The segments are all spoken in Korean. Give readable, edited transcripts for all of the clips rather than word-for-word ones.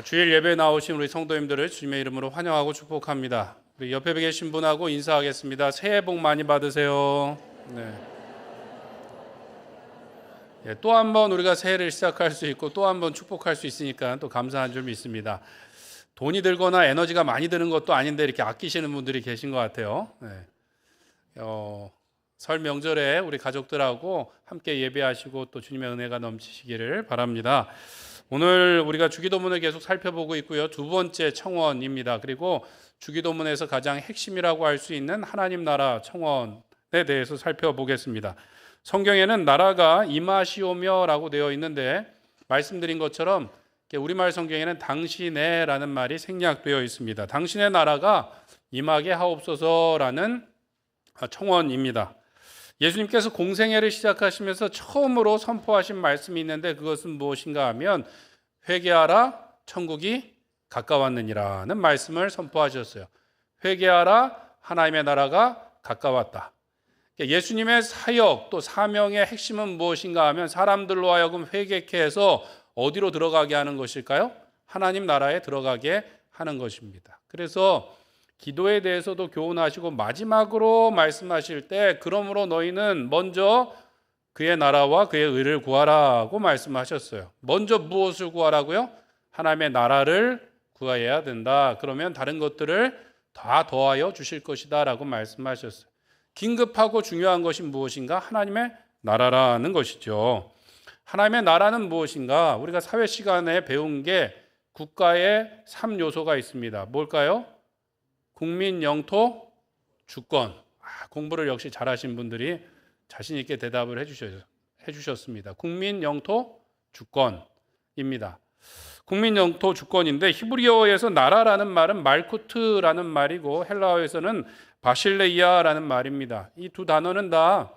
주일 예배에 나오신 우리 성도님들을 주님의 이름으로 환영하고 축복합니다. 우리 옆에 계신 분하고 인사하겠습니다. 새해 복 많이 받으세요. 네. 또 한 번 우리가 새해를 시작할 수 있고 또 한 번 축복할 수 있으니까 또 감사한 줄 믿습니다. 돈이 들거나 에너지가 많이 드는 것도 아닌데 이렇게 아끼시는 분들이 계신 것 같아요. 설 명절에 우리 가족들하고 함께 예배하시고 또 주님의 은혜가 넘치시기를 바랍니다. 오늘 우리가 주기도문을 계속 살펴보고 있고요. 두 번째 청원입니다. 그리고 주기도문에서 가장 핵심이라고 할 수 있는 하나님 나라 청원에 대해서 살펴보겠습니다. 성경에는 나라가 임하시오며 라고 되어 있는데 말씀드린 것처럼 우리말 성경에는 당신의 라는 말이 생략되어 있습니다. 당신의 나라가 임하게 하옵소서라는 청원입니다. 예수님께서 공생애를 시작하시면서 처음으로 선포하신 말씀이 있는데 그것은 무엇인가 하면 회개하라 천국이 가까웠느니라는 말씀을 선포하셨어요. 회개하라 하나님의 나라가 가까웠다. 예수님의 사역 또 사명의 핵심은 무엇인가 하면 사람들로 하여금 회개케 해서 어디로 들어가게 하는 것일까요? 하나님 나라에 들어가게 하는 것입니다. 그래서 기도에 대해서도 교훈하시고 마지막으로 말씀하실 때 그러므로 너희는 먼저 그의 나라와 그의 의를 구하라고 말씀하셨어요. 먼저 무엇을 구하라고요? 하나님의 나라를 구해야 된다. 그러면 다른 것들을 다 더하여 주실 것이다 라고 말씀하셨어요. 긴급하고 중요한 것이 무엇인가? 하나님의 나라라는 것이죠. 하나님의 나라는 무엇인가? 우리가 사회 시간에 배운 게 국가의 3요소가 있습니다. 뭘까요? 국민, 영토, 주권. 공부를 역시 잘하신 분들이 자신 있게 대답을 해주셨습니다. 국민, 영토, 주권입니다. 국민, 영토, 주권인데 히브리어에서 나라라는 말은 말쿠트라는 말이고 헬라어에서는 바실레이아라는 말입니다. 이 두 단어는 다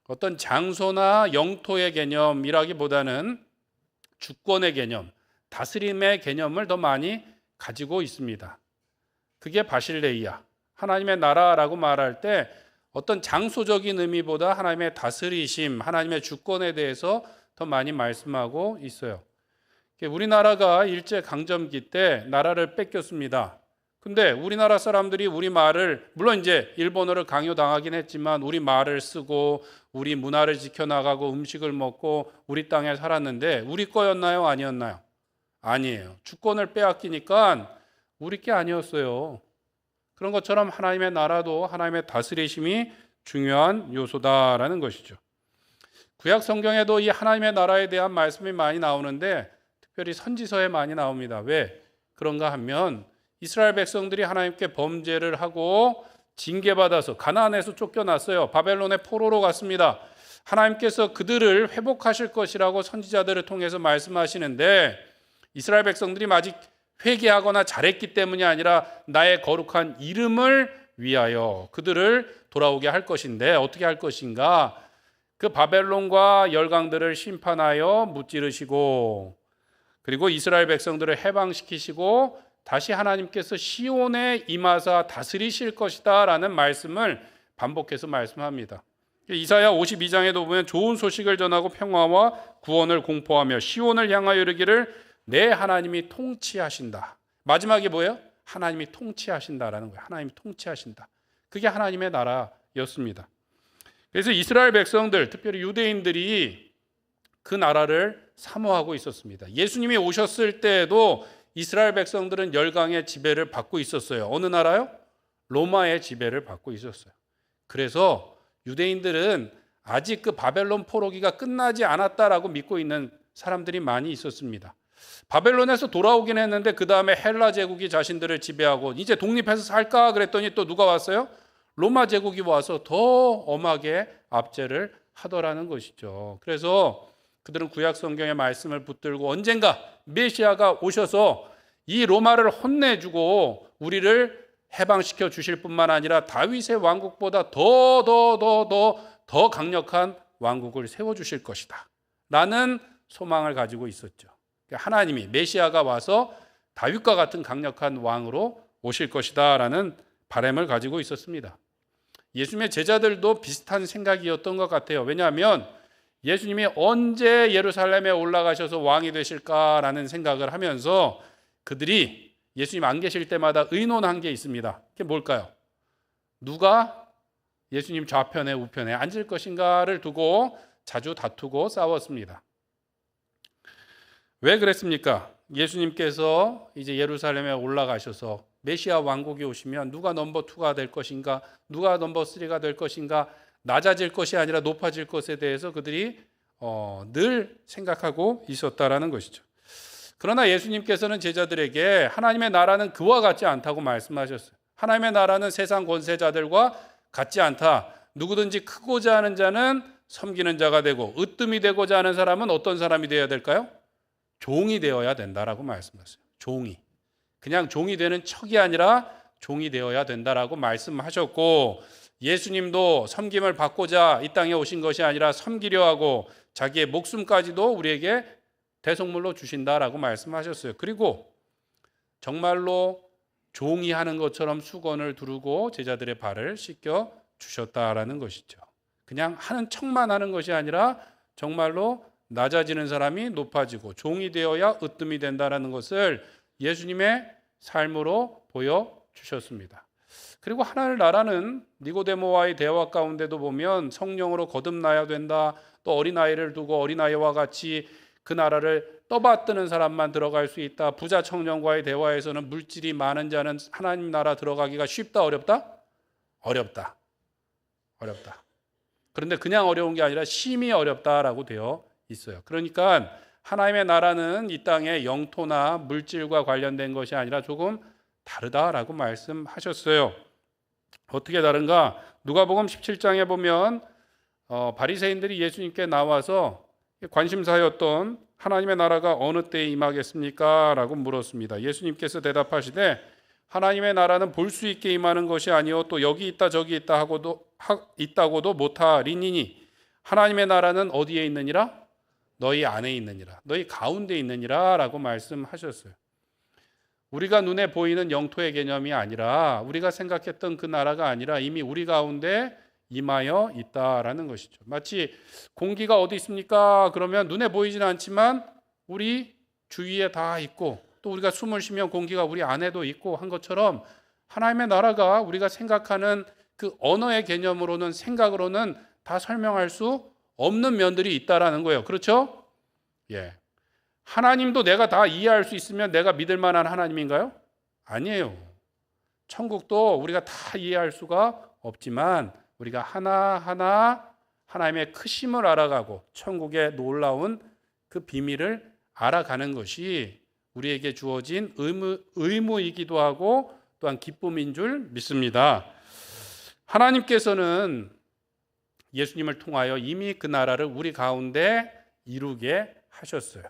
어떤 장소나 영토의 개념이라기보다는 주권의 개념, 다스림의 개념을 더 많이 가지고 있습니다. 그게 바실레이아, 하나님의 나라라고 말할 때 어떤 장소적인 의미보다 하나님의 다스리심, 하나님의 주권에 대해서 더 많이 말씀하고 있어요. 우리나라가 일제강점기 때 나라를 뺏겼습니다. 근데 우리나라 사람들이 우리 말을, 물론 이제 일본어를 강요당하긴 했지만 우리 말을 쓰고 우리 문화를 지켜나가고 음식을 먹고 우리 땅에 살았는데 우리 거였나요? 아니었나요? 아니에요. 주권을 빼앗기니까 우리 게 아니었어요. 그런 것처럼 하나님의 나라도 하나님의 다스리심이 중요한 요소다라는 것이죠. 구약 성경에도 이 하나님의 나라에 대한 말씀이 많이 나오는데 특별히 선지서에 많이 나옵니다. 왜 그런가 하면 이스라엘 백성들이 하나님께 범죄를 하고 징계받아서 가나안에서 쫓겨났어요. 바벨론의 포로로 갔습니다. 하나님께서 그들을 회복하실 것이라고 선지자들을 통해서 말씀하시는데 이스라엘 백성들이 아직 회개하거나 잘했기 때문이 아니라 나의 거룩한 이름을 위하여 그들을 돌아오게 할 것인데 어떻게 할 것인가? 그 바벨론과 열강들을 심판하여 무찌르시고 그리고 이스라엘 백성들을 해방시키시고 다시 하나님께서 시온에 임하사 다스리실 것이다 라는 말씀을 반복해서 말씀합니다. 이사야 52장에도 보면 좋은 소식을 전하고 평화와 구원을 공포하며 시온을 향하여 이르기를 내 하나님이 통치하신다. 마지막에 뭐예요? 하나님이 통치하신다라는 거예요. 하나님이 통치하신다. 그게 하나님의 나라였습니다. 그래서 이스라엘 백성들, 특별히 유대인들이 그 나라를 사모하고 있었습니다. 예수님이 오셨을 때에도 이스라엘 백성들은 열강의 지배를 받고 있었어요. 어느 나라요? 로마의 지배를 받고 있었어요. 그래서 유대인들은 아직 그 바벨론 포로기가 끝나지 않았다라고 믿고 있는 사람들이 많이 있었습니다. 바벨론에서 돌아오긴 했는데 그 다음에 헬라 제국이 자신들을 지배하고 이제 독립해서 살까 그랬더니 또 누가 왔어요? 로마 제국이 와서 더 엄하게 압제를 하더라는 것이죠. 그래서 그들은 구약 성경의 말씀을 붙들고 언젠가 메시아가 오셔서 이 로마를 혼내주고 우리를 해방시켜 주실 뿐만 아니라 다윗의 왕국보다 더 강력한 왕국을 세워주실 것이다 라는 소망을 가지고 있었죠. 하나님이 메시아가 와서 다윗과 같은 강력한 왕으로 오실 것이다 라는 바람을 가지고 있었습니다. 예수님의 제자들도 비슷한 생각이었던 것 같아요. 왜냐하면 예수님이 언제 예루살렘에 올라가셔서 왕이 되실까라는 생각을 하면서 그들이 예수님 안 계실 때마다 의논한 게 있습니다. 그게 뭘까요? 누가 예수님 좌편에 우편에 앉을 것인가를 두고 자주 다투고 싸웠습니다. 왜 그랬습니까? 예수님께서 이제 예루살렘에 올라가셔서 메시아 왕국이 오시면 누가 넘버 2가 될 것인가, 누가 넘버 3가 될 것인가, 낮아질 것이 아니라 높아질 것에 대해서 그들이 늘 생각하고 있었다라는 것이죠. 그러나 예수님께서는 제자들에게 하나님의 나라는 그와 같지 않다고 말씀하셨어요. 하나님의 나라는 세상 권세자들과 같지 않다. 누구든지 크고자 하는 자는 섬기는 자가 되고 으뜸이 되고자 하는 사람은 어떤 사람이 되어야 될까요? 종이 되어야 된다라고 말씀하셨어요. 종이. 그냥 종이 되는 척이 아니라 종이 되어야 된다라고 말씀하셨고, 예수님도 섬김을 받고자 이 땅에 오신 것이 아니라 섬기려 하고 자기의 목숨까지도 우리에게 대속물로 주신다라고 말씀하셨어요. 그리고 정말로 종이 하는 것처럼 수건을 두르고 제자들의 발을 씻겨 주셨다라는 것이죠. 그냥 하는 척만 하는 것이 아니라 정말로 낮아지는 사람이 높아지고 종이 되어야 으뜸이 된다라는 것을 예수님의 삶으로 보여주셨습니다. 그리고 하나님 나라는 니고데모와의 대화 가운데도 보면 성령으로 거듭나야 된다. 또 어린아이를 두고 어린아이와 같이 그 나라를 떠받드는 사람만 들어갈 수 있다. 부자 청년과의 대화에서는 물질이 많은 자는 하나님 나라 들어가기가 쉽다, 어렵다? 어렵다. 어렵다. 그런데 그냥 어려운 게 아니라 심히 어렵다라고 되어 있어요. 그러니까 하나님의 나라는 이 땅의 영토나 물질과 관련된 것이 아니라 조금 다르다라고 말씀하셨어요. 어떻게 다른가? 누가복음 17장에 보면 바리새인들이 예수님께 나와서 관심사였던 하나님의 나라가 어느 때에 임하겠습니까? 라고 물었습니다. 예수님께서 대답하시되 하나님의 나라는 볼 수 있게 임하는 것이 아니요 또 여기 있다 저기 있다 있다고도 못하리니 하나님의 나라는 어디에 있느니라? 너희 안에 있느니라. 너희 가운데 있느니라 라고 말씀하셨어요. 우리가 눈에 보이는 영토의 개념이 아니라 우리가 생각했던 그 나라가 아니라 이미 우리 가운데 임하여 있다라는 것이죠. 마치 공기가 어디 있습니까? 그러면 눈에 보이지는 않지만 우리 주위에 다 있고 또 우리가 숨을 쉬면 공기가 우리 안에도 있고 한 것처럼 하나님의 나라가 우리가 생각하는 그 언어의 개념으로는 생각으로는 다 설명할 수 없는 면들이 있다라는 거예요. 그렇죠? 예. 하나님도 내가 다 이해할 수 있으면 내가 믿을 만한 하나님인가요? 아니에요. 천국도 우리가 다 이해할 수가 없지만 우리가 하나하나 하나님의 크심을 알아가고 천국의 놀라운 그 비밀을 알아가는 것이 우리에게 주어진 의무이기도 하고 또한 기쁨인 줄 믿습니다. 하나님께서는 예수님을 통하여 이미 그 나라를 우리 가운데 이루게 하셨어요.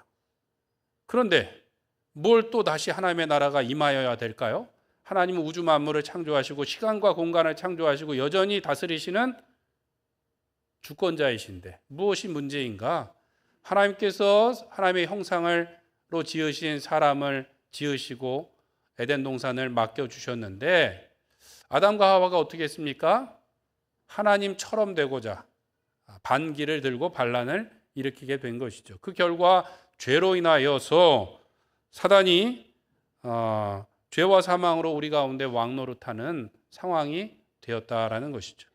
그런데 뭘 또 다시 하나님의 나라가 임하여야 될까요? 하나님은 우주 만물을 창조하시고 시간과 공간을 창조하시고 여전히 다스리시는 주권자이신데 무엇이 문제인가? 하나님께서 하나님의 형상으로 지으신 사람을 지으시고 에덴 동산을 맡겨주셨는데 아담과 하와가 어떻게 했습니까? 하나님처럼 되고자 반기를 들고 반란을 일으키게 된 것이죠. 그 결과 죄로 인하여서 사단이 죄와 사망으로 우리 가운데 왕노릇하는 상황이 되었다라는 것이죠.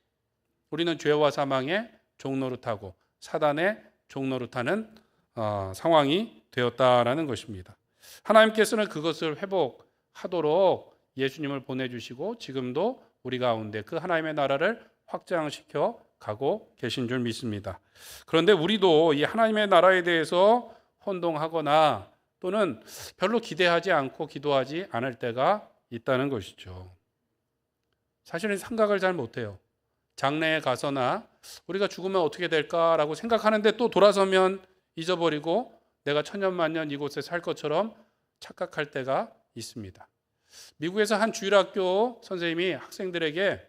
우리는 죄와 사망의 종노릇하고 사단의 종노릇하는 상황이 되었다라는 것입니다. 하나님께서는 그것을 회복하도록 예수님을 보내주시고 지금도 우리 가운데 그 하나님의 나라를 확장시켜 가고 계신 줄 믿습니다. 그런데 우리도 이 하나님의 나라에 대해서 혼동하거나 또는 별로 기대하지 않고 기도하지 않을 때가 있다는 것이죠. 사실은 생각을 잘 못해요. 장례에 가서나 우리가 죽으면 어떻게 될까라고 생각하는데 또 돌아서면 잊어버리고 내가 천년만년 이곳에 살 것처럼 착각할 때가 있습니다. 미국에서 한 주일학교 선생님이 학생들에게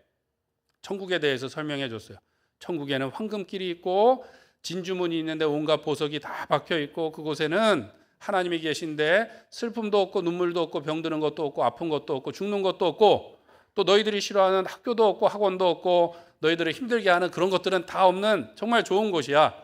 천국에 대해서 설명해 줬어요. 천국에는 황금길이 있고 진주문이 있는데 온갖 보석이 다 박혀 있고 그곳에는 하나님이 계신데 슬픔도 없고 눈물도 없고 병드는 것도 없고 아픈 것도 없고 죽는 것도 없고 또 너희들이 싫어하는 학교도 없고 학원도 없고 너희들을 힘들게 하는 그런 것들은 다 없는 정말 좋은 곳이야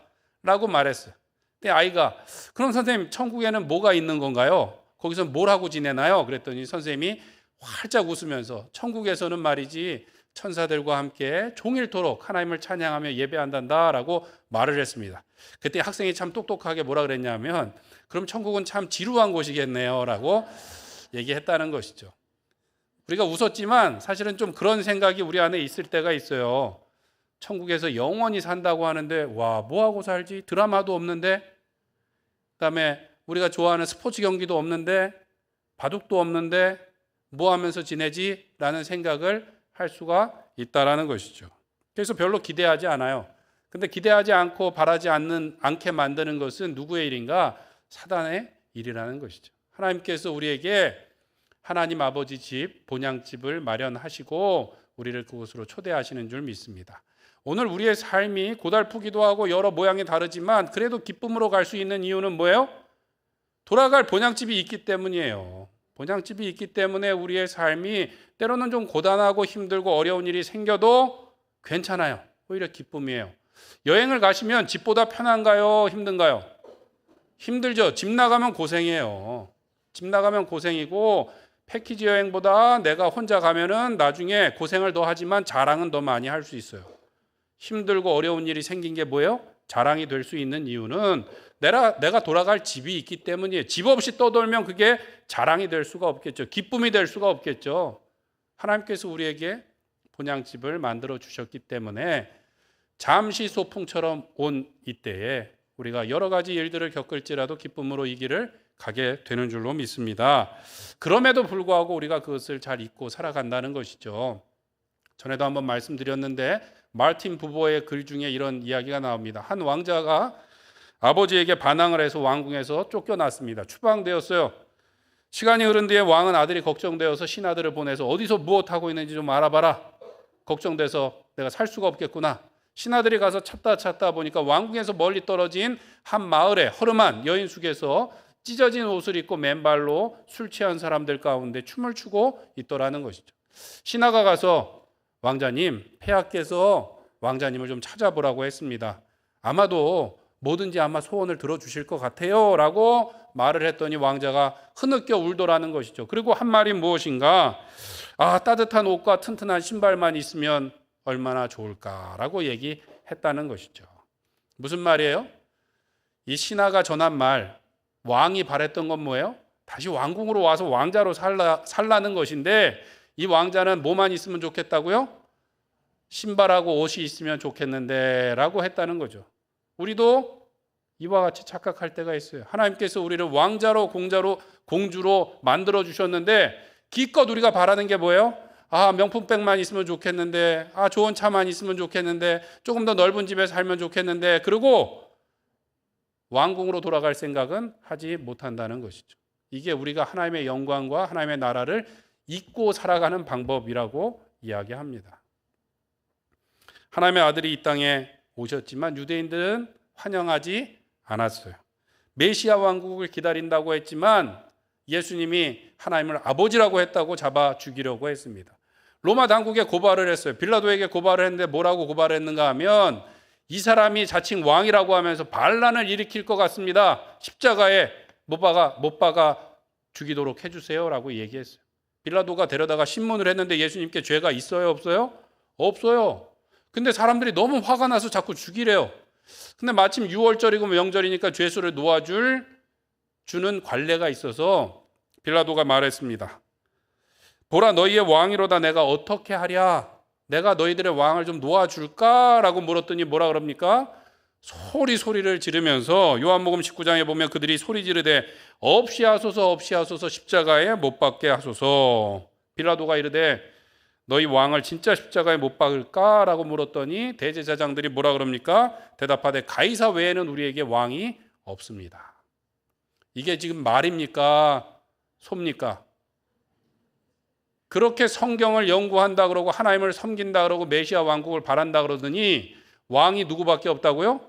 라고 말했어요. 근데 아이가 그럼 선생님 천국에는 뭐가 있는 건가요? 거기서 뭘 하고 지내나요? 그랬더니 선생님이 활짝 웃으면서 천국에서는 말이지 천사들과 함께 종일토록 하나님을 찬양하며 예배한단다라고 말을 했습니다. 그때 학생이 참 똑똑하게 뭐라 그랬냐면 그럼 천국은 참 지루한 곳이겠네요 라고 얘기했다는 것이죠. 우리가 웃었지만 사실은 좀 그런 생각이 우리 안에 있을 때가 있어요. 천국에서 영원히 산다고 하는데 와, 뭐하고 살지? 드라마도 없는데, 그다음에 우리가 좋아하는 스포츠 경기도 없는데, 바둑도 없는데 뭐 하면서 지내지? 라는 생각을 할 수가 있다라는 것이죠. 그래서 별로 기대하지 않아요. 근데 기대하지 않고 바라지 않게 만드는 것은 누구의 일인가? 사단의 일이라는 것이죠. 하나님께서 우리에게 하나님 아버지 집, 본향집을 마련하시고 우리를 그곳으로 초대하시는 줄 믿습니다. 오늘 우리의 삶이 고달프기도 하고 여러 모양이 다르지만 그래도 기쁨으로 갈 수 있는 이유는 뭐예요? 돌아갈 본향집이 있기 때문이에요. 본향집이 있기 때문에 우리의 삶이 때로는 좀 고단하고 힘들고 어려운 일이 생겨도 괜찮아요. 오히려 기쁨이에요. 여행을 가시면 집보다 편한가요? 힘든가요? 힘들죠. 집 나가면 고생이에요. 집 나가면 고생이고 패키지 여행보다 내가 혼자 가면은 나중에 고생을 더 하지만 자랑은 더 많이 할 수 있어요. 힘들고 어려운 일이 생긴 게 뭐예요? 자랑이 될 수 있는 이유는 내가 돌아갈 집이 있기 때문이에요. 집 없이 떠돌면 그게 자랑이 될 수가 없겠죠. 기쁨이 될 수가 없겠죠. 하나님께서 우리에게 본향집을 만들어 주셨기 때문에 잠시 소풍처럼 온 이때에 우리가 여러 가지 일들을 겪을지라도 기쁨으로 이 길을 가게 되는 줄로 믿습니다. 그럼에도 불구하고 우리가 그것을 잘 잊고 살아간다는 것이죠. 전에도 한번 말씀드렸는데 마르틴 부보의 글 중에 이런 이야기가 나옵니다. 한 왕자가 아버지에게 반항을 해서 왕궁에서 쫓겨났습니다. 추방되었어요. 시간이 흐른 뒤에 왕은 아들이 걱정되어서 신하들을 보내서 어디서 무엇하고 있는지 좀 알아봐라. 걱정돼서 내가 살 수가 없겠구나. 신하들이 가서 찾다 보니까 왕궁에서 멀리 떨어진 한 마을에 허름한 여인숙에서 찢어진 옷을 입고 맨발로 술 취한 사람들 가운데 춤을 추고 있더라는 것이죠. 신하가 가서 왕자님, 폐하께서 왕자님을 좀 찾아보라고 했습니다. 아마도 뭐든지 아마 소원을 들어주실 것 같아요 라고 말을 했더니 왕자가 흐느껴 울더라는 것이죠. 그리고 한 말이 무엇인가? 따뜻한 옷과 튼튼한 신발만 있으면 얼마나 좋을까라고 얘기했다는 것이죠. 무슨 말이에요? 이 신하가 전한 말, 왕이 바랬던 건 뭐예요? 다시 왕궁으로 와서 왕자로 살라는 것인데 이 왕자는 뭐만 있으면 좋겠다고요? 신발하고 옷이 있으면 좋겠는데 라고 했다는 거죠. 우리도 이와 같이 착각할 때가 있어요. 하나님께서 우리를 왕자로 공주로 만들어 주셨는데 기껏 우리가 바라는 게 뭐예요? 명품백만 있으면 좋겠는데, 좋은 차만 있으면 좋겠는데, 조금 더 넓은 집에 살면 좋겠는데, 그리고 왕궁으로 돌아갈 생각은 하지 못한다는 것이죠. 이게 우리가 하나님의 영광과 하나님의 나라를 잊고 살아가는 방법이라고 이야기합니다. 하나님의 아들이 이 땅에 오셨지만 유대인들은 환영하지 않았어요. 메시아 왕국을 기다린다고 했지만 예수님이 하나님을 아버지라고 했다고 잡아 죽이려고 했습니다. 로마 당국에 고발을 했어요. 빌라도에게 고발을 했는데 뭐라고 고발했는가 하면 이 사람이 자칭 왕이라고 하면서 반란을 일으킬 것 같습니다. 십자가에 못 박아 죽이도록 해주세요 라고 얘기했어요. 빌라도가 데려다가 신문을 했는데 예수님께 죄가 있어요? 없어요? 없어요. 근데 사람들이 너무 화가 나서 자꾸 죽이래요. 근데 마침 6월절이고 명절이니까 죄수를 놓아주는 관례가 있어서 빌라도가 말했습니다. 보라, 너희의 왕이로다. 내가 어떻게 하랴? 내가 너희들의 왕을 좀 놓아줄까? 라고 물었더니 뭐라 그럽니까? 소리를 지르면서 요한복음 19장에 보면 그들이 소리 지르되 없이 하소서 십자가에 못 박게 하소서. 빌라도가 이르되 너희 왕을 진짜 십자가에 못 박을까? 라고 물었더니 대제사장들이 뭐라 그럽니까? 대답하되 가이사 외에는 우리에게 왕이 없습니다. 이게 지금 말입니까? 소입니까? 그렇게 성경을 연구한다 그러고 하나님을 섬긴다 그러고 메시아 왕국을 바란다 그러더니 왕이 누구밖에 없다고요?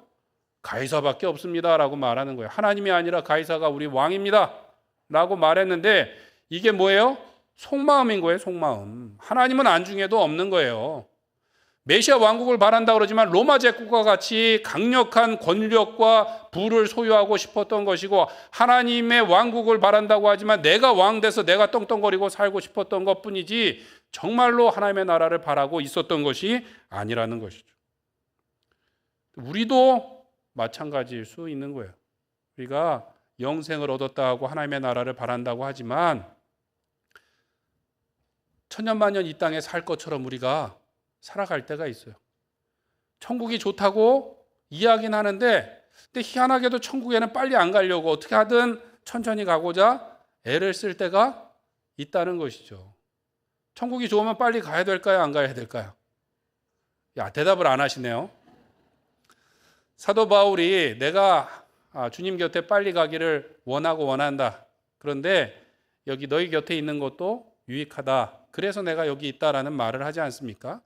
가이사밖에 없습니다 라고 말하는 거예요. 하나님이 아니라 가이사가 우리 왕입니다 라고 말했는데 이게 뭐예요? 속마음인 거예요. 속마음. 하나님은 안중에도 없는 거예요. 메시아 왕국을 바란다 그러지만 로마 제국과 같이 강력한 권력과 부를 소유하고 싶었던 것이고, 하나님의 왕국을 바란다고 하지만 내가 왕 돼서 내가 떵떵거리고 살고 싶었던 것뿐이지 정말로 하나님의 나라를 바라고 있었던 것이 아니라는 것이죠. 우리도 마찬가지일 수 있는 거예요. 우리가 영생을 얻었다 하고 하나님의 나라를 바란다고 하지만 천년만년 이 땅에 살 것처럼 우리가 살아갈 때가 있어요. 천국이 좋다고 이야기는 하는데, 근데 희한하게도 천국에는 빨리 안 가려고 어떻게 하든 천천히 가고자 애를 쓸 때가 있다는 것이죠. 천국이 좋으면 빨리 가야 될까요? 안 가야 될까요? 대답을 안 하시네요. 사도 바울이 내가 주님 곁에 빨리 가기를 원하고 원한다. 그런데 여기 너희 곁에 있는 것도 유익하다. 그래서 내가 여기 있다라는 말을 하지 않습니까?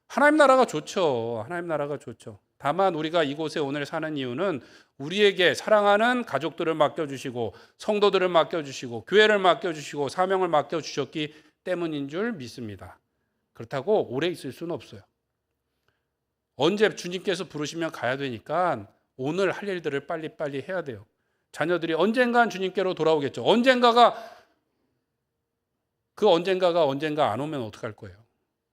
하나님 나라가 좋죠. 하나님 나라가 좋죠. 다만 우리가 이곳에 오늘 사는 이유는 우리에게 사랑하는 가족들을 맡겨주시고 성도들을 맡겨주시고 교회를 맡겨주시고 사명을 맡겨주셨기 때문인 줄 믿습니다. 그렇다고 오래 있을 수는 없어요. 언제 주님께서 부르시면 가야 되니까 오늘 할 일들을 빨리빨리 해야 돼요. 자녀들이 언젠간 주님께로 돌아오겠죠. 언젠가 안 오면 어떡할 거예요?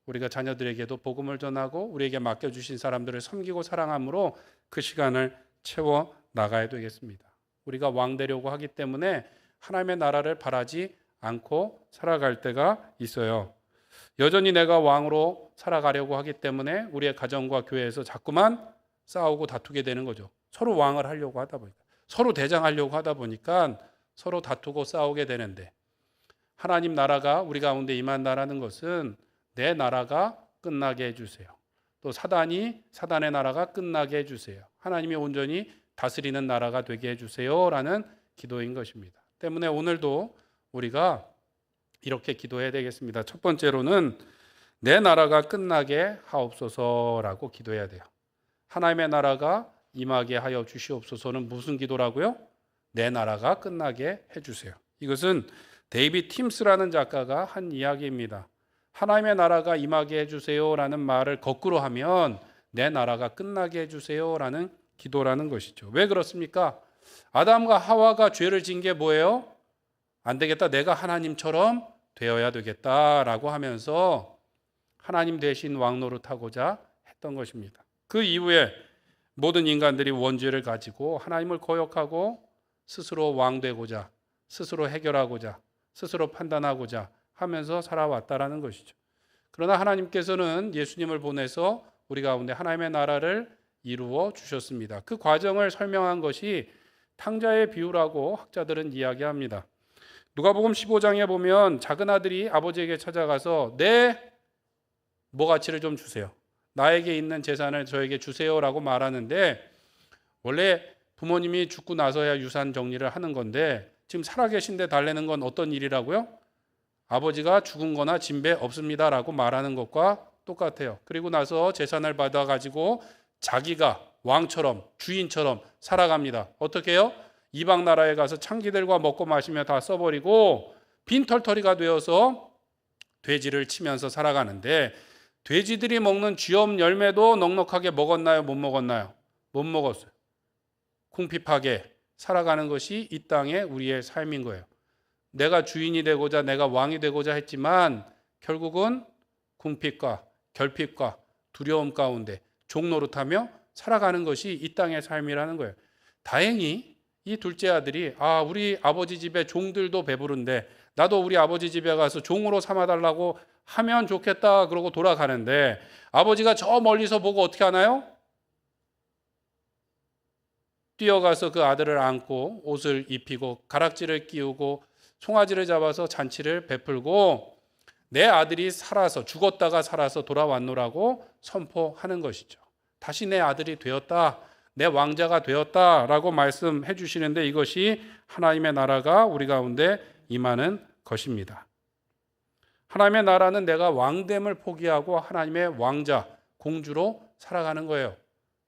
우리가 자녀들에게도 복음을 전하고 우리에게 맡겨주신 사람들을 섬기고 사랑함으로 그 시간을 채워 나가야 되겠습니다. 우리가 왕 되려고 하기 때문에 하나님의 나라를 바라지 않고 살아갈 때가 있어요. 여전히 내가 왕으로 살아가려고 하기 때문에 우리의 가정과 교회에서 자꾸만 싸우고 다투게 되는 거죠. 서로 왕을 하려고 하다 보니까, 서로 대장하려고 하다 보니까 서로 다투고 싸우게 되는데, 하나님 나라가 우리 가운데 임한다라는 것은 내 나라가 끝나게 해주세요. 또 사단의 나라가 끝나게 해주세요. 하나님이 온전히 다스리는 나라가 되게 해주세요 라는 기도인 것입니다. 때문에 오늘도 우리가 이렇게 기도해야 되겠습니다. 첫 번째로는 내 나라가 끝나게 하옵소서라고 기도해야 돼요. 하나님의 나라가 임하게 하여 주시옵소서는 무슨 기도라고요? 내 나라가 끝나게 해주세요. 이것은 데이빗 팀스라는 작가가 한 이야기입니다. 하나님의 나라가 임하게 해주세요라는 말을 거꾸로 하면 내 나라가 끝나게 해주세요라는 기도라는 것이죠. 왜 그렇습니까? 아담과 하와가 죄를 지은 게 뭐예요? 안 되겠다, 내가 하나님처럼 되어야 되겠다라고 하면서 하나님 대신 왕 노릇하고자 했던 것입니다. 그 이후에 모든 인간들이 원죄를 가지고 하나님을 거역하고 스스로 왕 되고자, 스스로 해결하고자, 스스로 판단하고자 하면서 살아왔다라는 것이죠. 그러나 하나님께서는 예수님을 보내서 우리 가운데 하나님의 나라를 이루어 주셨습니다. 그 과정을 설명한 것이 탕자의 비유라고 학자들은 이야기합니다. 누가복음 15장에 보면 작은 아들이 아버지에게 찾아가서 내 뭐가치를 좀 주세요. 나에게 있는 재산을 저에게 주세요라고 말하는데, 원래 부모님이 죽고 나서야 유산 정리를 하는 건데 지금 살아계신데 달래는 건 어떤 일이라고요? 아버지가 죽은 거나 진배 없습니다라고 말하는 것과 똑같아요. 그리고 나서 재산을 받아가지고 자기가 왕처럼 주인처럼 살아갑니다. 어떻게 해요? 이방 나라에 가서 창기들과 먹고 마시며 다 써버리고 빈털터리가 되어서 돼지를 치면서 살아가는데, 돼지들이 먹는 쥐엄 열매도 넉넉하게 먹었나요? 못 먹었나요? 못 먹었어요. 궁핍하게 살아가는 것이 이 땅의 우리의 삶인 거예요. 내가 주인이 되고자, 내가 왕이 되고자 했지만 결국은 궁핍과 결핍과 두려움 가운데 종노릇하며 살아가는 것이 이 땅의 삶이라는 거예요. 다행히 이 둘째 아들이 우리 아버지 집에 종들도 배부른데 나도 우리 아버지 집에 가서 종으로 삼아달라고 하면 좋겠다 그러고 돌아가는데, 아버지가 저 멀리서 보고 어떻게 하나요? 뛰어가서 그 아들을 안고 옷을 입히고 가락지를 끼우고 송아지를 잡아서 잔치를 베풀고 내 아들이 살아서, 죽었다가 살아서 돌아왔노라고 선포하는 것이죠. 다시 내 아들이 되었다, 내 왕자가 되었다라고 말씀해 주시는데, 이것이 하나님의 나라가 우리 가운데 임하는 것입니다. 하나님의 나라는 내가 왕됨을 포기하고 하나님의 왕자, 공주로 살아가는 거예요.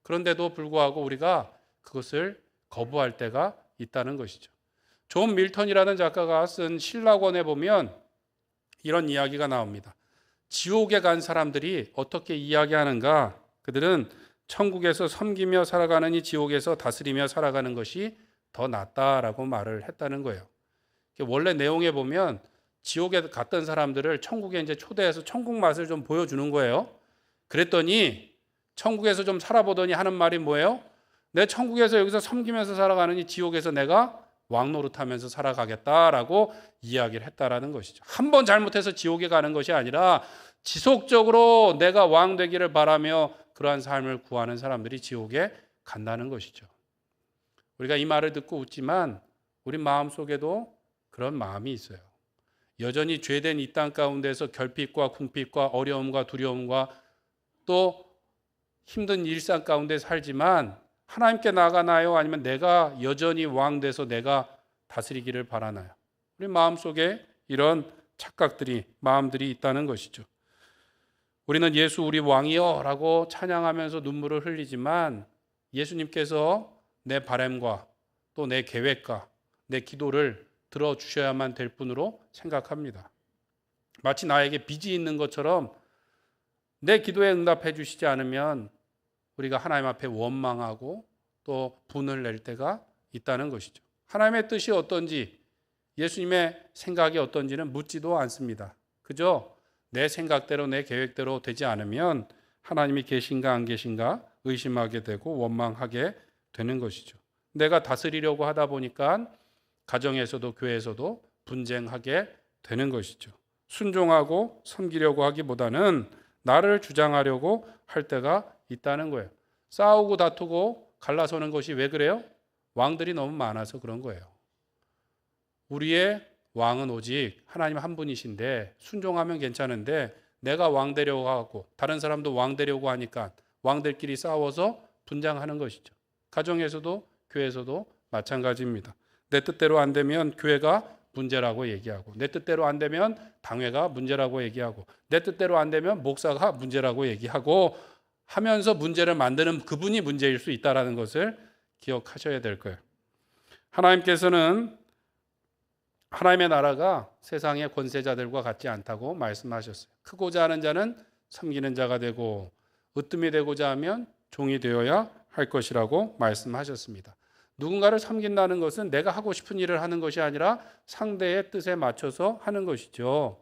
그런데도 불구하고 우리가 그것을 거부할 때가 있다는 것이죠. 존 밀턴이라는 작가가 쓴 신라권에 보면 이런 이야기가 나옵니다. 지옥에 간 사람들이 어떻게 이야기하는가? 그들은 천국에서 섬기며 살아가느니 지옥에서 다스리며 살아가는 것이 더 낫다라고 말을 했다는 거예요. 원래 내용에 보면 지옥에 갔던 사람들을 천국에 이제 초대해서 천국 맛을 좀 보여주는 거예요. 그랬더니 천국에서 좀 살아보더니 하는 말이 뭐예요? 내 천국에서 여기서 섬기면서 살아가느니 지옥에서 내가 왕 노릇하면서 살아가겠다라고 이야기를 했다라는 것이죠. 한 번 잘못해서 지옥에 가는 것이 아니라 지속적으로 내가 왕 되기를 바라며 그러한 삶을 구하는 사람들이 지옥에 간다는 것이죠. 우리가 이 말을 듣고 웃지만 우리 마음속에도 그런 마음이 있어요. 여전히 죄된 이 땅 가운데서 결핍과 궁핍과 어려움과 두려움과 또 힘든 일상 가운데 살지만 하나님께 나아가나요? 아니면 내가 여전히 왕 돼서 내가 다스리기를 바라나요? 우리 마음속에 이런 착각들이, 마음들이 있다는 것이죠. 우리는 예수 우리 왕이여 라고 찬양하면서 눈물을 흘리지만 예수님께서 내 바람과 또 내 계획과 내 기도를 들어주셔야만 될 분으로 생각합니다. 마치 나에게 빚이 있는 것처럼 내 기도에 응답해 주시지 않으면 우리가 하나님 앞에 원망하고 또 분을 낼 때가 있다는 것이죠. 하나님의 뜻이 어떤지, 예수님의 생각이 어떤지는 묻지도 않습니다. 그저 내 생각대로 내 계획대로 되지 않으면 하나님이 계신가 안 계신가 의심하게 되고 원망하게 되는 것이죠. 내가 다스리려고 하다 보니까 가정에서도 교회에서도 분쟁하게 되는 것이죠. 순종하고 섬기려고 하기보다는 나를 주장하려고 할 때가 있다는 거예요. 싸우고 다투고 갈라서는 것이 왜 그래요? 왕들이 너무 많아서 그런 거예요. 우리의 왕은 오직 하나님 한 분이신데 순종하면 괜찮은데 내가 왕 되려고 하고 다른 사람도 왕 되려고 하니까 왕들끼리 싸워서 분쟁하는 것이죠. 가정에서도 교회에서도 마찬가지입니다. 내 뜻대로 안 되면 교회가 문제라고 얘기하고 내 뜻대로 안 되면 당회가 문제라고 얘기하고 내 뜻대로 안 되면 목사가 문제라고 얘기하고 하면서 문제를 만드는 그분이 문제일 수 있다는 것을 기억하셔야 될 거예요. 하나님께서는 하나님의 나라가 세상의 권세자들과 같지 않다고 말씀하셨어요. 크고자 하는 자는 섬기는 자가 되고 으뜸이 되고자 하면 종이 되어야 할 것이라고 말씀하셨습니다. 누군가를 섬긴다는 것은 내가 하고 싶은 일을 하는 것이 아니라 상대의 뜻에 맞춰서 하는 것이죠.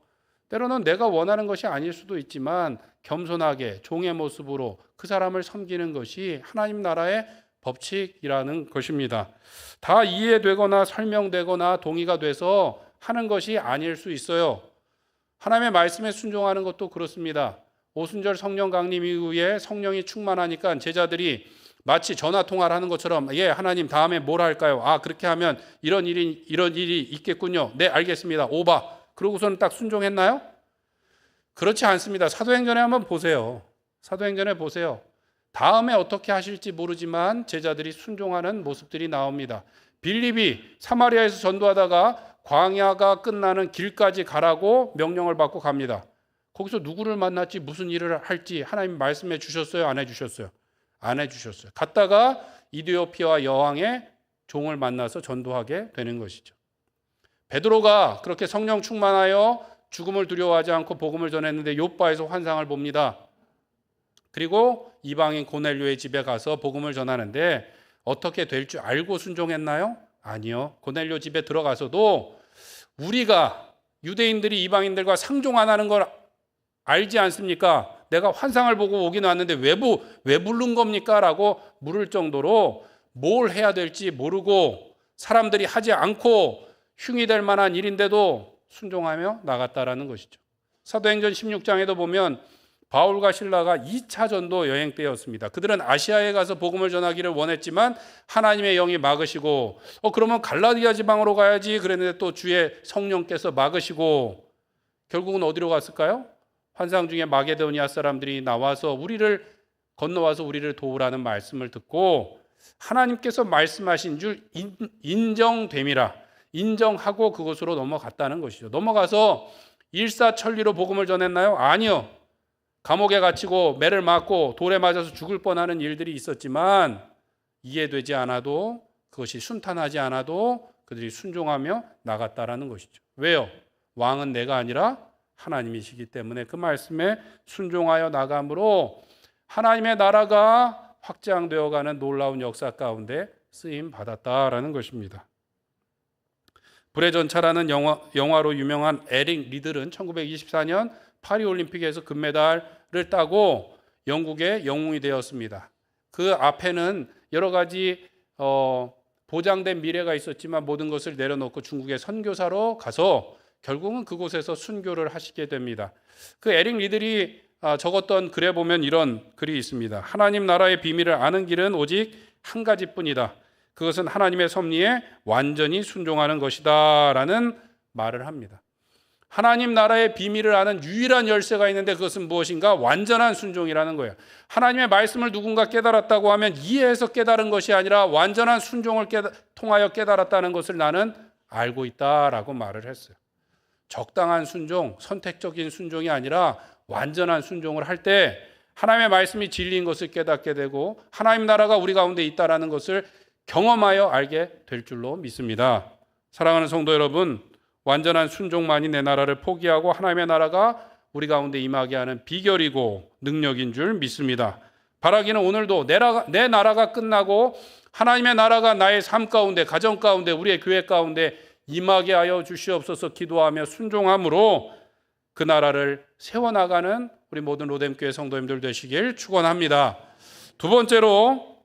때로는 내가 원하는 것이 아닐 수도 있지만 겸손하게 종의 모습으로 그 사람을 섬기는 것이 하나님 나라의 법칙이라는 것입니다. 다 이해되거나 설명되거나 동의가 돼서 하는 것이 아닐 수 있어요. 하나님의 말씀에 순종하는 것도 그렇습니다. 오순절 성령 강림 이후에 성령이 충만하니까 제자들이 마치 전화 통화를 하는 것처럼 예, 하나님 다음에 뭘 할까요? 아, 그렇게 하면 이런 일이 있겠군요. 네, 알겠습니다. 오바. 그러고서는 딱 순종했나요? 그렇지 않습니다. 사도행전에 한번 보세요. 사도행전에 보세요. 다음에 어떻게 하실지 모르지만 제자들이 순종하는 모습들이 나옵니다. 빌립이 사마리아에서 전도하다가 광야가 끝나는 길까지 가라고 명령을 받고 갑니다. 거기서 누구를 만났지 무슨 일을 할지 하나님 말씀해 주셨어요? 안 해주셨어요? 안 해주셨어요. 갔다가 이디오피아 여왕의 종을 만나서 전도하게 되는 것이죠. 베드로가 그렇게 성령 충만하여 죽음을 두려워하지 않고 복음을 전했는데 욥바에서 환상을 봅니다. 그리고 이방인 고넬료의 집에 가서 복음을 전하는데 어떻게 될 줄 알고 순종했나요? 아니요. 고넬료 집에 들어가서도 우리가 유대인들이 이방인들과 상종 안 하는 걸 알지 않습니까? 내가 환상을 보고 오긴 왔는데 왜 부른 겁니까? 라고 물을 정도로 뭘 해야 될지 모르고 사람들이 하지 않고 흉이 될 만한 일인데도 순종하며 나갔다라는 것이죠. 사도행전 16장에도 보면 바울과 실라가 2차 전도 여행 때였습니다. 그들은 아시아에 가서 복음을 전하기를 원했지만 하나님의 영이 막으시고 그러면 갈라디아 지방으로 가야지 그랬는데 또 주의 성령께서 막으시고 결국은 어디로 갔을까요? 환상 중에 마게도니아 사람들이 나와서 우리를 건너와서 우리를 도우라는 말씀을 듣고 하나님께서 말씀하신 줄 인정됨이라 인정하고 그곳으로 넘어갔다는 것이죠. 넘어가서 일사천리로 복음을 전했나요? 아니요. 감옥에 갇히고 매를 맞고 돌에 맞아서 죽을 뻔하는 일들이 있었지만 이해되지 않아도 그것이 순탄하지 않아도 그들이 순종하며 나갔다라는 것이죠. 왜요? 왕은 내가 아니라 하나님이시기 때문에 그 말씀에 순종하여 나감으로 하나님의 나라가 확장되어가는 놀라운 역사 가운데 쓰임 받았다라는 것입니다. 불의 전차라는 영화로 유명한 에릭 리들은 1924년 파리올림픽에서 금메달을 따고 영국의 영웅이 되었습니다. 그 앞에는 여러 가지 보장된 미래가 있었지만 모든 것을 내려놓고 중국의 선교사로 가서 결국은 그곳에서 순교를 하시게 됩니다. 그 에릭 리들이 적었던 글에 보면 이런 글이 있습니다. 하나님 나라의 비밀을 아는 길은 오직 한 가지뿐이다. 그것은 하나님의 섭리에 완전히 순종하는 것이다 라는 말을 합니다. 하나님 나라의 비밀을 아는 유일한 열쇠가 있는데 그것은 무엇인가? 완전한 순종이라는 거예요. 하나님의 말씀을 누군가 깨달았다고 하면 이해해서 깨달은 것이 아니라 완전한 순종을 통하여 깨달았다는 것을 나는 알고 있다라고 말을 했어요. 적당한 순종, 선택적인 순종이 아니라 완전한 순종을 할 때 하나님의 말씀이 진리인 것을 깨닫게 되고 하나님 나라가 우리 가운데 있다라는 것을 경험하여 알게 될 줄로 믿습니다. 사랑하는 성도 여러분, 완전한 순종만이 내 나라를 포기하고 하나님의 나라가 우리 가운데 임하게 하는 비결이고 능력인 줄 믿습니다. 바라기는 오늘도 내 나라가 끝나고 하나님의 나라가 나의 삶 가운데, 가정 가운데, 우리의 교회 가운데 임하게 하여 주시옵소서 기도하며 순종함으로 그 나라를 세워나가는 우리 모든 로뎀교회 성도님들 되시길 축원합니다. 두 번째로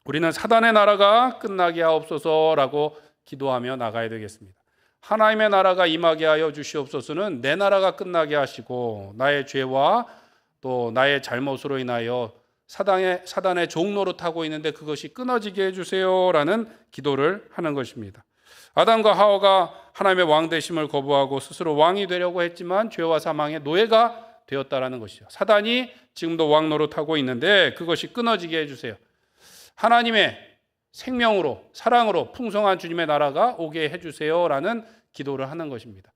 우리는 사단의 나라가 끝나게 하옵소서라고 기도하며 나가야 되겠습니다. 하나님의 나라가 임하게 하여 주시옵소서는 내 나라가 끝나게 하시고 나의 죄와 또 나의 잘못으로 인하여 사단의 종로로 타고 있는데 그것이 끊어지게 해주세요라는 기도를 하는 것입니다. 아담과 하와가 하나님의 왕 되심을 거부하고 스스로 왕이 되려고 했지만 죄와 사망의 노예가 되었다라는 것이죠. 사단이 지금도 왕 노릇하고 있는데 그것이 끊어지게 해주세요. 하나님의 생명으로 사랑으로 풍성한 주님의 나라가 오게 해주세요라는 기도를 하는 것입니다.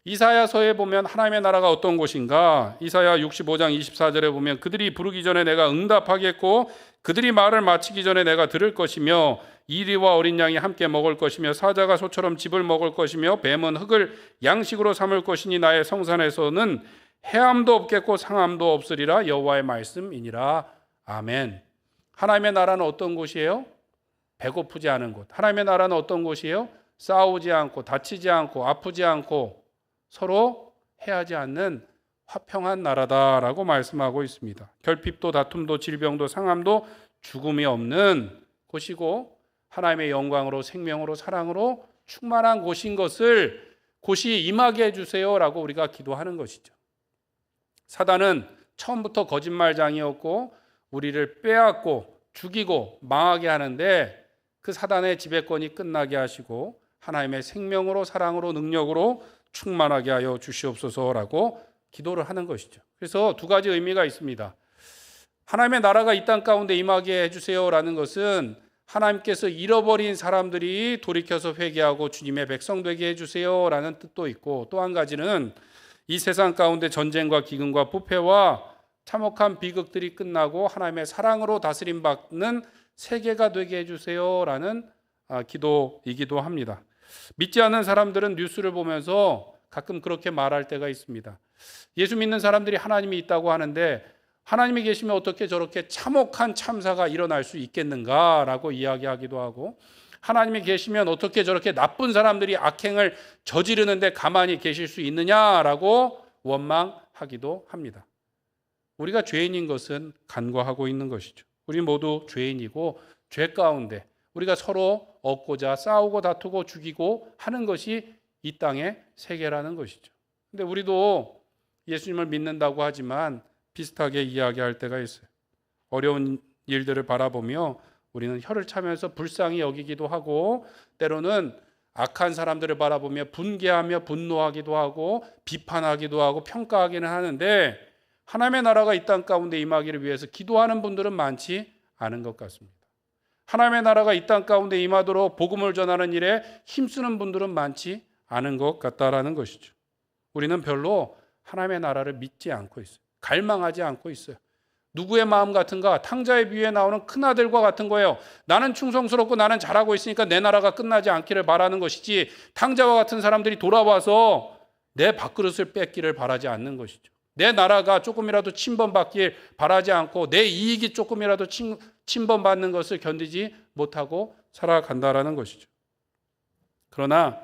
이사야서에 보면 하나님의 나라가 어떤 곳인가? 이사야 65장 24절에 보면 그들이 부르기 전에 내가 응답하겠고 그들이 말을 마치기 전에 내가 들을 것이며 이리와 어린 양이 함께 먹을 것이며 사자가 소처럼 즙을 먹을 것이며 뱀은 흙을 양식으로 삼을 것이니 나의 성산에서는 해함도 없겠고 상함도 없으리라 여호와의 말씀이니라. 아멘. 하나님의 나라는 어떤 곳이에요? 배고프지 않은 곳. 하나님의 나라는 어떤 곳이에요? 싸우지 않고 다치지 않고 아프지 않고 서로 해하지 않는 화평한 나라다라고 말씀하고 있습니다. 결핍도 다툼도 질병도 상함도 죽음이 없는 곳이고 하나님의 영광으로 생명으로 사랑으로 충만한 곳인 것을 곳이 임하게 해주세요라고 우리가 기도하는 것이죠. 사단은 처음부터 거짓말장이었고 우리를 빼앗고 죽이고 망하게 하는데 그 사단의 지배권이 끝나게 하시고 하나님의 생명으로 사랑으로 능력으로 충만하게 하여 주시옵소서라고 기도를 하는 것이죠. 그래서 두 가지 의미가 있습니다. 하나님의 나라가 이 땅 가운데 임하게 해주세요라는 것은 하나님께서 잃어버린 사람들이 돌이켜서 회개하고 주님의 백성 되게 해주세요라는 뜻도 있고 또 한 가지는 이 세상 가운데 전쟁과 기근과 부패와 참혹한 비극들이 끝나고 하나님의 사랑으로 다스림받는 세계가 되게 해주세요라는 기도이기도 합니다. 믿지 않는 사람들은 뉴스를 보면서 가끔 그렇게 말할 때가 있습니다. 예수 믿는 사람들이 하나님이 있다고 하는데 하나님이 계시면 어떻게 저렇게 참혹한 참사가 일어날 수 있겠는가라고 이야기하기도 하고 하나님이 계시면 어떻게 저렇게 나쁜 사람들이 악행을 저지르는데 가만히 계실 수 있느냐라고 원망하기도 합니다. 우리가 죄인인 것은 간과하고 있는 것이죠. 우리 모두 죄인이고 죄 가운데 우리가 서로 얻고자 싸우고 다투고 죽이고 하는 것이 이 땅의 세계라는 것이죠. 근데 우리도 예수님을 믿는다고 하지만 비슷하게 이야기할 때가 있어요. 어려운 일들을 바라보며 우리는 혀를 차면서 불쌍히 여기기도 하고 때로는 악한 사람들을 바라보며 분개하며 분노하기도 하고 비판하기도 하고 평가하기는 하는데 하나님의 나라가 이 땅 가운데 임하기를 위해서 기도하는 분들은 많지 않은 것 같습니다. 하나님의 나라가 이 땅 가운데 임하도록 복음을 전하는 일에 힘쓰는 분들은 많지 않은 것 같다라는 것이죠. 우리는 별로 하나님의 나라를 믿지 않고 있어요. 갈망하지 않고 있어요. 누구의 마음 같은가? 탕자의 비유에 나오는 큰아들과 같은 거예요. 나는 충성스럽고 나는 잘하고 있으니까 내 나라가 끝나지 않기를 바라는 것이지 탕자와 같은 사람들이 돌아와서 내 밥그릇을 뺏기를 바라지 않는 것이죠. 내 나라가 조금이라도 침범받길 바라지 않고 내 이익이 조금이라도 침범받는 것을 견디지 못하고 살아간다라는 것이죠. 그러나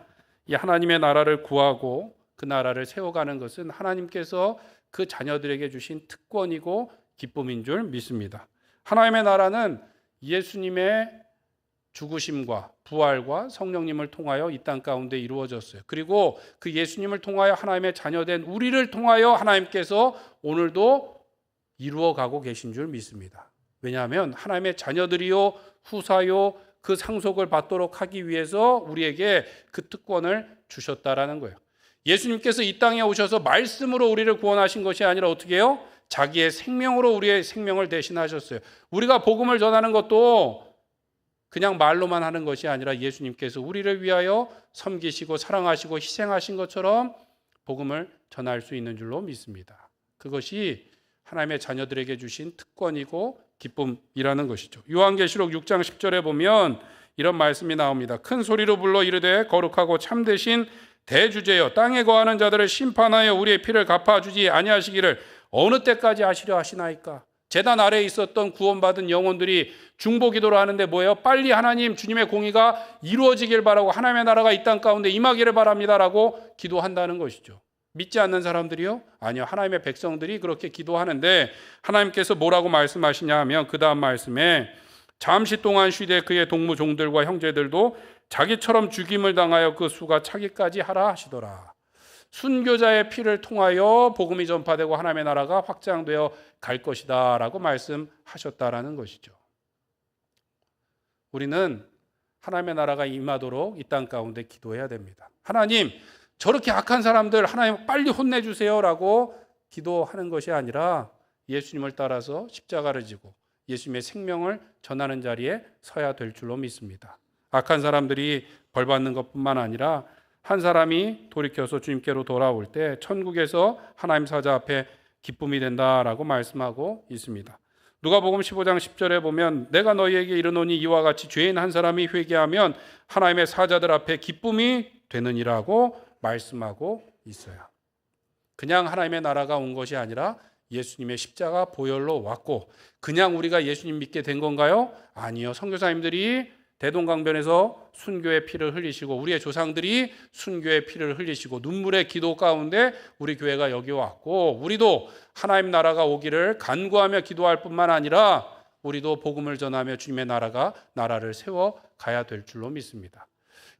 이 하나님의 나라를 구하고 그 나라를 세워가는 것은 하나님께서 그 자녀들에게 주신 특권이고 기쁨인 줄 믿습니다. 하나님의 나라는 예수님의 죽으심과 부활과 성령님을 통하여 이 땅 가운데 이루어졌어요. 그리고 그 예수님을 통하여 하나님의 자녀된 우리를 통하여 하나님께서 오늘도 이루어가고 계신 줄 믿습니다. 왜냐하면 하나님의 자녀들이요 후사요 그 상속을 받도록 하기 위해서 우리에게 그 특권을 주셨다라는 거예요. 예수님께서 이 땅에 오셔서 말씀으로 우리를 구원하신 것이 아니라 어떻게 해요? 자기의 생명으로 우리의 생명을 대신하셨어요. 우리가 복음을 전하는 것도 그냥 말로만 하는 것이 아니라 예수님께서 우리를 위하여 섬기시고 사랑하시고 희생하신 것처럼 복음을 전할 수 있는 줄로 믿습니다. 그것이 하나님의 자녀들에게 주신 특권이고 기쁨이라는 것이죠. 요한계시록 6장 10절에 보면 이런 말씀이 나옵니다. 큰 소리로 불러 이르되 거룩하고 참되신 대주제여 땅에 거하는 자들을 심판하여 우리의 피를 갚아주지 아니하시기를 어느 때까지 하시려 하시나이까. 제단 아래에 있었던 구원받은 영혼들이 중보기도를 하는데 뭐예요? 빨리 하나님 주님의 공의가 이루어지길 바라고 하나님의 나라가 이 땅 가운데 임하기를 바랍니다라고 기도한다는 것이죠. 믿지 않는 사람들이요? 아니요. 하나님의 백성들이 그렇게 기도하는데 하나님께서 뭐라고 말씀하시냐 하면 그 다음 말씀에 잠시 동안 쉬되 그의 동무 종들과 형제들도 자기처럼 죽임을 당하여 그 수가 차기까지 하라 하시더라. 순교자의 피를 통하여 복음이 전파되고 하나님의 나라가 확장되어 갈 것이다 라고 말씀하셨다라는 것이죠. 우리는 하나님의 나라가 임하도록 이 땅 가운데 기도해야 됩니다. 하나님 저렇게 악한 사람들 하나님 빨리 혼내주세요 라고 기도하는 것이 아니라 예수님을 따라서 십자가를 지고 예수님의 생명을 전하는 자리에 서야 될 줄로 믿습니다. 악한 사람들이 벌받는 것뿐만 아니라 한 사람이 돌이켜서 주님께로 돌아올 때 천국에서 하나님 사자 앞에 기쁨이 된다라고 말씀하고 있습니다. 누가복음 15장 10절에 보면 내가 너희에게 이르노니 이와 같이 죄인 한 사람이 회개하면 하나님의 사자들 앞에 기쁨이 되느니라고 말씀하고 있어요. 그냥 하나님의 나라가 온 것이 아니라 예수님의 십자가 보혈로 왔고 그냥 우리가 예수님 믿게 된 건가요? 아니요. 선교사님들이 대동강변에서 순교의 피를 흘리시고 우리의 조상들이 순교의 피를 흘리시고 눈물의 기도 가운데 우리 교회가 여기 왔고 우리도 하나님 나라가 오기를 간구하며 기도할 뿐만 아니라 우리도 복음을 전하며 주님의 나라를 세워 가야 될 줄로 믿습니다.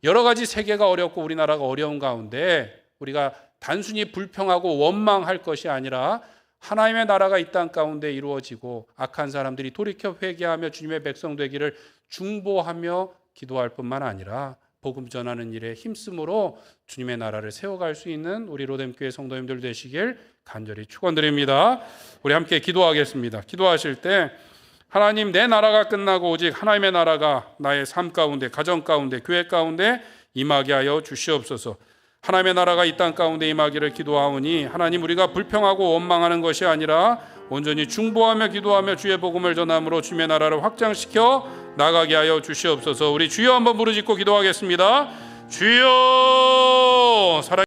여러 가지 세계가 어렵고 우리나라가 어려운 가운데 우리가 단순히 불평하고 원망할 것이 아니라 하나님의 나라가 이 땅 가운데 이루어지고 악한 사람들이 돌이켜 회개하며 주님의 백성 되기를 중보하며 기도할 뿐만 아니라 복음 전하는 일에 힘쓰므로 주님의 나라를 세워갈 수 있는 우리 로뎀교회 성도님들 되시길 간절히 축원드립니다. 우리 함께 기도하겠습니다. 기도하실 때 하나님 내 나라가 끝나고 오직 하나님의 나라가 나의 삶 가운데 가정 가운데 교회 가운데 임하게 하여 주시옵소서. 하나님의 나라가 이 땅 가운데 임하기를 기도하오니 하나님 우리가 불평하고 원망하는 것이 아니라 온전히 중보하며 기도하며 주의 복음을 전함으로 주님의 나라를 확장시켜 나가게 하여 주시옵소서. 우리 주여 한번 부르짖고 기도하겠습니다. 주여 살아